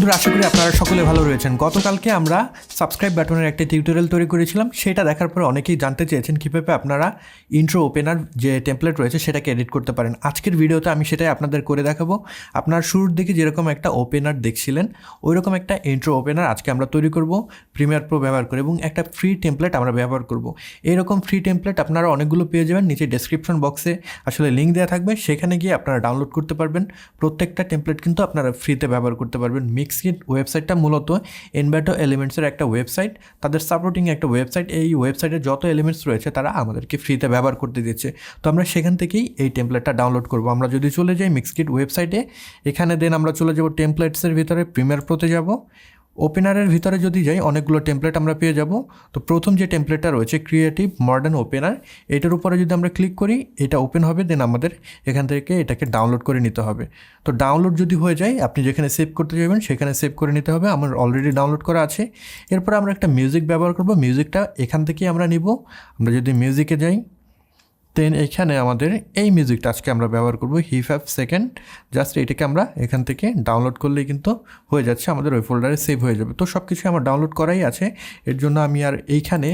বন্ধুরা আশা করি আপনারা সকলে ভালো রয়েছেন। গতকালকে আমরা সাবস্ক্রাইব বাটনের একটা টিউটোরিয়াল তৈরি করেছিলাম। সেটা দেখার পরে অনেকেই জানতে চেয়েছেন কীভাবে আপনারা ইন্ট্রো ওপেনার যে টেমপ্লেট রয়েছে সেটাকে এডিট করতে পারেন। আজকের ভিডিওতে আমি সেটাই আপনাদের করে দেখাবো। আপনার শুরুর দিকে যেরকম একটা ওপেনার দেখছিলেন ওই রকম একটা ইন্ট্রো ওপেনার আজকে আমরা তৈরি করব প্রিমিয়ার প্রো ব্যবহার করে, এবং একটা ফ্রি টেমপ্লেট আমরা ব্যবহার করব। এরকম ফ্রি টেমপ্লেট আপনারা অনেকগুলো পেয়ে যাবেন। নিচে ডেসক্রিপশন বক্সে আসলে লিঙ্ক দেওয়া থাকবে, সেখানে গিয়ে আপনারা ডাউনলোড করতে পারবেন। প্রত্যেকটা টেমপ্লেট কিন্তু আপনারা ফ্রিতে ব্যবহার করতে পারবেন। মিক্সকিট ওয়েবসাইটটা মূলত এনভাটো এলিমেন্টসের একটা ওয়েবসাইট, তাদের সাপোর্টিং একটা ওয়েবসাইট। এই ওয়েবসাইটে যত এলিমেন্টস রয়েছে তারা আমাদেরকে ফ্রিতে ব্যবহার করতে দিচ্ছে। তো আমরা সেখান থেকেই এই টেমপ্লেটটা ডাউনলোড করব। আমরা যদি চলে যাই মিক্সকিট ওয়েবসাইটে, এখানে দেন আমরা চলে যাব টেমপ্লেটসের ভিতরে, প্রিমিয়ার প্রোতে যাব। ওপেনারের ভিতরে যদি যাই অনেকগুলো টেমপ্লেট আমরা পেয়ে যাব। তো প্রথম যে টেমপ্লেটটা রয়েছে ক্রিয়েটিভ মডার্ন ওপেনার, এটার উপরে যদি আমরা ক্লিক করি এটা ওপেন হবে। দেন আমাদের এখান থেকে এটাকে ডাউনলোড করে নিতে হবে। তো ডাউনলোড যদি হয়ে যায় আপনি যেখানে সেভ করতে যাবেন সেখানে সেভ করে নিতে হবে। আমার অলরেডি ডাউনলোড করা আছে। এরপর আমরা একটা মিউজিক ব্যবহার করব। মিউজিকটা এখান থেকেই আমরা নিব। আমরা যদি মিউজিকে যাই দেন এখানে আমাদের এই মিউজিকটা আজকে আমরা ব্যবহার করব, হিপ হ্যাপ সেকেন্ড। জাস্ট এটাকে আমরা এখান থেকে ডাউনলোড করলেই কিন্তু হয়ে যাচ্ছে, আমাদের ওই ফোল্ডারে সেভ হয়ে যাবে। তো সব কিছু আমার ডাউনলোড করাই আছে, এর জন্য আমি আর এইখানে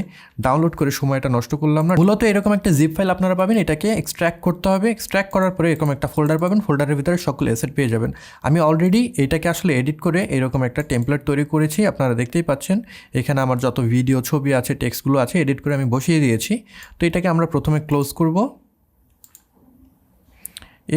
ডাউনলোড করে সময়টা নষ্ট করলাম না। মূলত এরকম একটা জিপ ফাইল আপনারা পাবেন, এটাকে এক্সট্র্যাক্ট করতে হবে। এক্সট্র্যাক্ট করার পরে এরকম একটা ফোল্ডার পাবেন, ফোল্ডারের ভিতরে সকল অ্যাসেট পেয়ে যাবেন। আমি অলরেডি এটাকে আসলে এডিট করে এরকম একটা টেমপ্লেট তৈরি করেছি, আপনারা দেখতেই পাচ্ছেন। এখানে আমার যত ভিডিও, ছবি আছে, টেক্সটগুলো আছে, এডিট করে আমি বসিয়ে দিয়েছি। তো এটাকে আমরা প্রথমে ক্লোজ করব।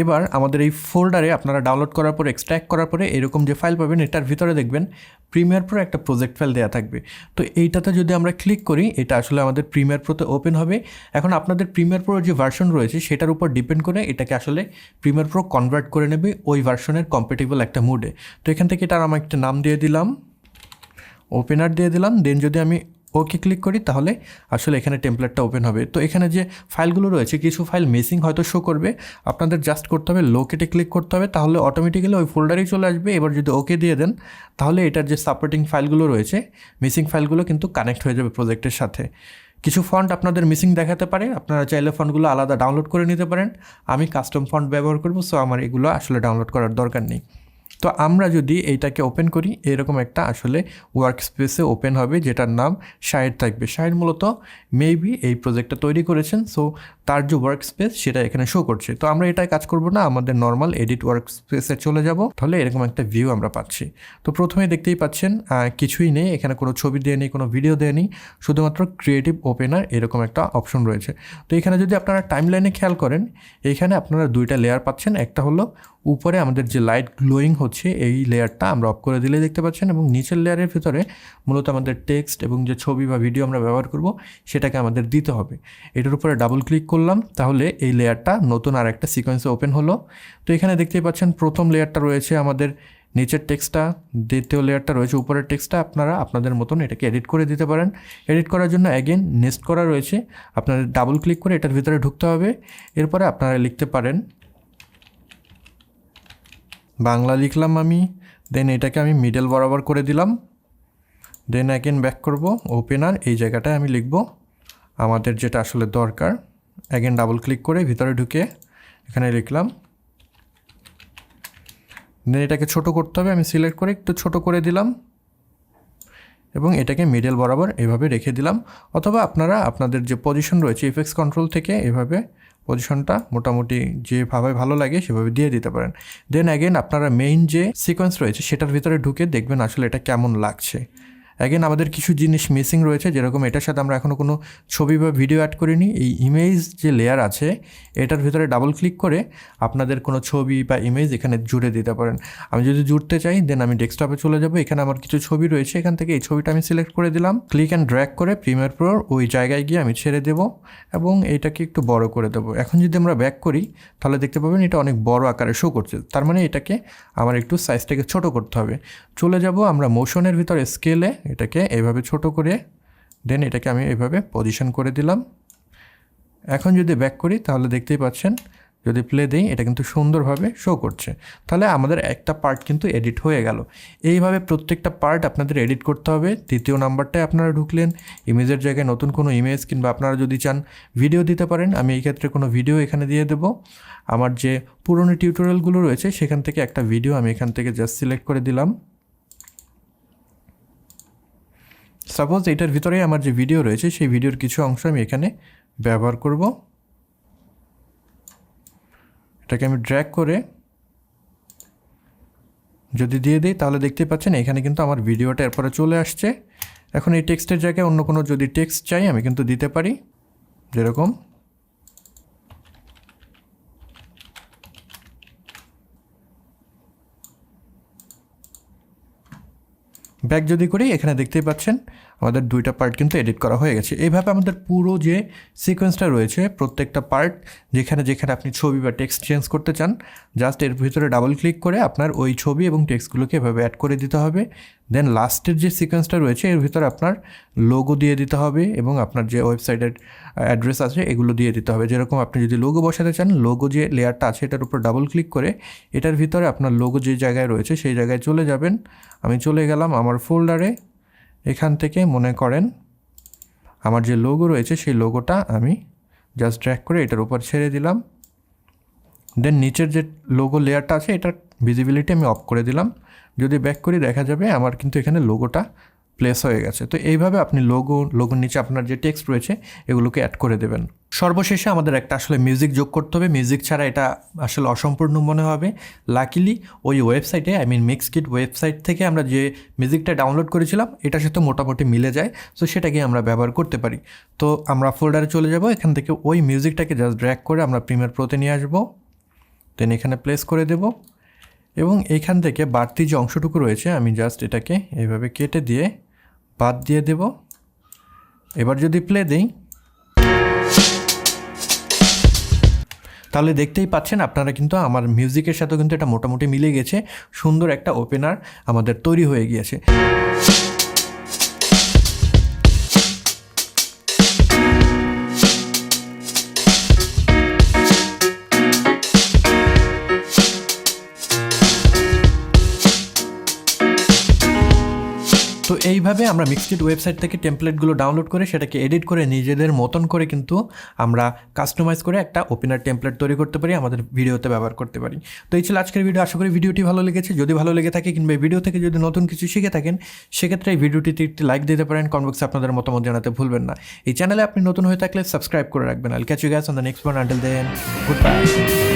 এবার আমাদের এই ফোল্ডারে আপনারা ডাউনলোড করার পরে এক্সট্র্যাক্ট করার পরে এরকম যে ফাইল পাবেন, এটার ভিতরে দেখবেন প্রিমিয়ার প্রো একটা প্রজেক্ট ফাইল দেওয়া থাকবে। তো এইটাতে যদি আমরা ক্লিক করি এটা আসলে আমাদের প্রিমিয়ার প্রোতে ওপেন হবে। এখন আপনাদের প্রিমিয়ার প্রোর যে ভার্সন রয়েছে সেটার উপর ডিপেন্ড করে এটাকে আসলে প্রিমিয়ার প্রো কনভার্ট করে নেবে ওই ভার্সনের কম্প্যাটেবল একটা মুডে। তো এখান থেকে এটার আমি একটা নাম দিয়ে দিলাম, ওপেনার দিয়ে দিলাম। দেন যদি আমি ওকে ক্লিক করি তাহলে আসলে এখানে টেমপ্লেটটা ওপেন হবে। তো এখানে যে ফাইলগুলো রয়েছে কিছু ফাইল মিসিং হয়তো শো করবে, আপনাদের জাস্ট করতে হবে লোকেটে ক্লিক করতে হবে, তাহলে অটোমেটিক্যালি ওই ফোল্ডারেই চলে আসবে। এবার যদি ওকে দিয়ে দেন তাহলে এটার যে সাপোর্টিং ফাইলগুলো রয়েছে, মিসিং ফাইলগুলো কিন্তু কানেক্ট হয়ে যাবে প্রজেক্টের সাথে। কিছু ফন্ট আপনাদের মিসিং দেখাতে পারে, আপনারা চাইলে ফন্টগুলো আলাদা ডাউনলোড করে নিতে পারেন। আমি কাস্টম ফন্ট ব্যবহার করব, সো আমার এগুলো আসলে ডাউনলোড করার দরকার নেই। তো আমরা যদি এইটাকে ওপেন করি এরকম একটা আসলে ওয়ার্ক স্পেসে ওপেন হবে, যেটার নাম শাহিদ থাকবে। শাহিদ মূলত মেবি এই প্রজেক্টটা তৈরি করেছেন, সো তার যে ওয়ার্ক স্পেস সেটা এখানে শো করছে। তো আমরা এটাই কাজ করব না, আমাদের নর্মাল এডিট ওয়ার্ক স্পেসে চলে যাব, তাহলে এরকম একটা ভিউ আমরা পাচ্ছি। তো প্রথমে দেখতেই পাচ্ছেন কিছুই নেই, এখানে কোনো ছবি দিয়ে নেই, কোনো ভিডিও দেয় নেই, শুধুমাত্র ক্রিয়েটিভ ওপেনার এরকম একটা অপশন রয়েছে। তো এখানে যদি আপনারা টাইমলাইনে খেয়াল করেন এইখানে আপনারা দুইটা লেয়ার পাচ্ছেন। একটা হলো উপরে আমাদের যে লাইট গ্লোয়িং হচ্ছে এই লেয়ারটা আমরা অফ করে দিলে দেখতে পাচ্ছেন, এবং নিচের লেয়ারের ভিতরে মূলত আমাদের টেক্সট এবং যে ছবি বা ভিডিও আমরা ব্যবহার করব সেটাকে আমাদের দিতে হবে। এটার উপরে ডাবল ক্লিক করলাম তাহলে এই লেয়ারটা নতুন আর একটা সিকোয়েন্সে ওপেন হলো। তো এখানে দেখতেই পাচ্ছেন প্রথম লেয়ারটা রয়েছে আমাদের নিচের টেক্সটটা, দ্বিতীয় লেয়ারটা রয়েছে উপরের টেক্সটটা। আপনারা আপনাদের মতন এটাকে এডিট করে দিতে পারেন। এডিট করার জন্য অ্যাগেন নেক্সট করা রয়েছে, আপনাদের ডাবল ক্লিক করে এটার ভিতরে ঢুকতে হবে। এরপরে আপনারা লিখতে পারেন বাংলা, লিখলাম আমি। দেন এটাকে আমি মিডল বরাবর করে দিলাম। দেন অ্যাগেন ব্যাক করব, ওপেনার এই জায়গাটায় আমি লিখব আমাদের যেটা আসলে দরকার। অ্যাগেন ডাবল ক্লিক করে ভিতরে ঢুকে এখানে লিখলাম। দেন এটাকে ছোট করতে হবে, আমি সিলেক্ট করে একটু ছোট করে দিলাম এবং এটাকে মিডল বরাবর এভাবে রেখে দিলাম। অথবা আপনারা আপনাদের যে পজিশন রয়েছে ইফেক্টস কন্ট্রোল থেকে এভাবে পজিশনটা মোটামুটি যেভাবে ভালো লাগে সেভাবে দিয়ে দিতে পারেন। দেন অ্যাগেন আপনারা মেইন যে সিকোয়েন্স রয়েছে সেটার ভিতরে ঢুকে দেখবেন আসলে এটা কেমন লাগছে। অ্যাগেন আমাদের কিছু জিনিস মিসিং রয়েছে, যেরকম এটার সাথে আমরা এখনও কোনো ছবি বা ভিডিও অ্যাড করিনি। এই ইমেজ যে লেয়ার আছে এটার ভিতরে ডাবল ক্লিক করে আপনাদের কোনো ছবি বা ইমেজ এখানে জুড়ে দিতে পারেন। আমি যদি জুড়তে চাই দেন আমি ডেস্কটপে চলে যাব, এখানে আমার কিছু ছবি রয়েছে, এখান থেকে এই ছবিটা আমি সিলেক্ট করে দিলাম। ক্লিক অ্যান্ড ড্র্যাগ করে প্রিমিয়ার প্রোর ওই জায়গায় গিয়ে আমি ছেড়ে দেব এবং এইটাকে একটু বড় করে দেবো। এখন যদি আমরা ব্যাক করি তাহলে দেখতে পাবেন এটা অনেক বড় আকারে শো করছে, তার মানে এটাকে আমার একটু সাইজটাকে ছোট করতে হবে। চলে যাব আমরা মোশনের ভিতরে স্কেলে, এটাকে এইভাবে ছোট করে দেন এটাকে আমি এইভাবে পজিশন করে দিলাম। এখন যদি ব্যাক করি তাহলে দেখতেই পাচ্ছেন যদি প্লে দিই এটা কিন্তু সুন্দরভাবে শো করছে। তাহলে আমাদের একটা পার্ট কিন্তু এডিট হয়ে গেল। এইভাবে প্রত্যেকটা পার্ট আপনাদের এডিট করতে হবে। তৃতীয় নাম্বারটায় আপনারা ঢুকলেন, ইমেজের জায়গায় নতুন কোনো ইমেজ কিংবা আপনারা যদি চান ভিডিও দিতে পারেন। আমি এই ক্ষেত্রে কোনো ভিডিও এখানে দিয়ে দেব। আমার যে পুরনো টিউটোরিয়ালগুলো রয়েছে সেখান থেকে একটা ভিডিও আমি এখান থেকে জাস্ট সিলেক্ট করে দিলাম। সাপোজ এটার ভিতরে আমার যে ভিডিও রয়েছে সেই ভিডিওর কিছু অংশ আমি এখানে ব্যবহার করব। এটাকে আমি ড্র্যাগ করে যদি দিয়ে দিই তাহলে দেখতেই পাচ্ছেন এখানে কিন্তু আমার ভিডিওটা এরপরে চলে আসছে। এখন এই টেক্সটের জায়গায় অন্য কোনো যদি টেক্সট চাই আমি কিন্তু দিতে পারি, যেরকম ব্যাক যদি করি এখানে দেখতেই পাচ্ছেন আমাদের দুইটা পার্ট কিন্তু এডিট করা হয়ে গেছে। এইভাবে আমাদের পুরো যে সিকোয়েন্সটা রয়েছে প্রত্যেকটা পার্ট যেখানে যেখানে আপনি ছবি বা টেক্সট চেঞ্জ করতে চান জাস্ট এর ভিতরে ডাবল ক্লিক করে আপনার ওই ছবি এবং টেক্সটগুলোকে এভাবে অ্যাড করে দিতে হবে। দেন লাস্টের যে সিকোয়েন্সটা রয়েছে এর ভিতরে আপনার লোগো দিয়ে দিতে হবে এবং আপনার যে ওয়েবসাইটের অ্যাড্রেস আছে এগুলো দিয়ে দিতে হবে। যেরকম আপনি যদি লোগো বসাতে চান লোগো যে লেয়ারটা আছে এটার উপর ডাবল ক্লিক করে এটার ভিতরে আপনার লোগো যে জায়গায় রয়েছে সেই জায়গায় চলে যাবেন। আমি চলে গেলাম আমার ফোল্ডারে, এখান থেকে মনে করেন আমার যে লোগো রয়েছে সেই লোগোটা আমি জাস্ট ড্র্যাগ করে এটার উপর ছেড়ে দিলাম। দেন নিচের যে লোগো লেয়ারটা আছে এটার ভিজিবিলিটি আমি অফ করে দিলাম। যদি ব্যাক করি দেখা যাবে আমার কিন্তু এখানে লোগোটা প্লেস হয়ে গেছে। তো এইভাবে আপনি লোগোর নিচে আপনার যে টেক্সট রয়েছে এগুলোকে অ্যাড করে দেবেন। সর্বশেষে আমাদের একটা আসলে মিউজিক যোগ করতে হবে, মিউজিক ছাড়া এটা আসলে অসম্পূর্ণ মনে হবে। লাকিলি ওই ওয়েবসাইটে মিক্সকিট ওয়েবসাইট থেকে আমরা যে মিউজিকটা ডাউনলোড করেছিলাম এটার সাথে মোটামুটি মিলে যায়, সো সেটাকে আমরা ব্যবহার করতে পারি। তো আমরা ফোল্ডারে চলে যাব, এখান থেকে ওই মিউজিকটাকে জাস্ট ড্র্যাগ করে আমরা প্রিমিয়ার প্রোতে নিয়ে আসবো। দেন এখানে প্লেস করে দেব এবং এখান থেকে বাড়তি যে অংশটুকু রয়েছে আমি জাস্ট এটাকে এইভাবে কেটে দিয়ে বাদ দিয়ে দেব। এবার যদি প্লে দিই তাহলে দেখতেই পাচ্ছেন আপনারা কিন্তু আমার মিউজিকের সাথেও কিন্তু এটা মোটামুটি মিলে গেছে, সুন্দর একটা ওপেনার আমাদের তৈরি হয়ে গিয়েছে। তো এইভাবে আমরা মিক্সড ওয়েবসাইট থেকে টেমপ্লেটগুলো ডাউনলোড করে সেটাকে এডিট করে নিজেদের মতন করে কিন্তু আমরা কাস্টমাইজ করে একটা ওপেনার টেমপ্লেট তৈরি করতে পারি, আমাদের ভিডিওতে ব্যবহার করতে পারি। তো এই ছিল আজকের ভিডিও। আশা করি ভিডিওটি ভালো লেগেছে। যদি ভালো লেগে থাকে কিংবা এই ভিডিও থেকে যদি নতুন কিছু শিখে থাকেন সেক্ষেত্রে এই ভিডিওটিতে একটি লাইক দিতে পারেন, কমেন্ট বক্সে আপনাদের মতামত জানাতে ভুলবেন না। এই চ্যানেলে আপনি নতুন হয়ে থাকলে সাবস্ক্রাইব করে রাখবেন। I'll catch you guys on the next one. Until then, good bye.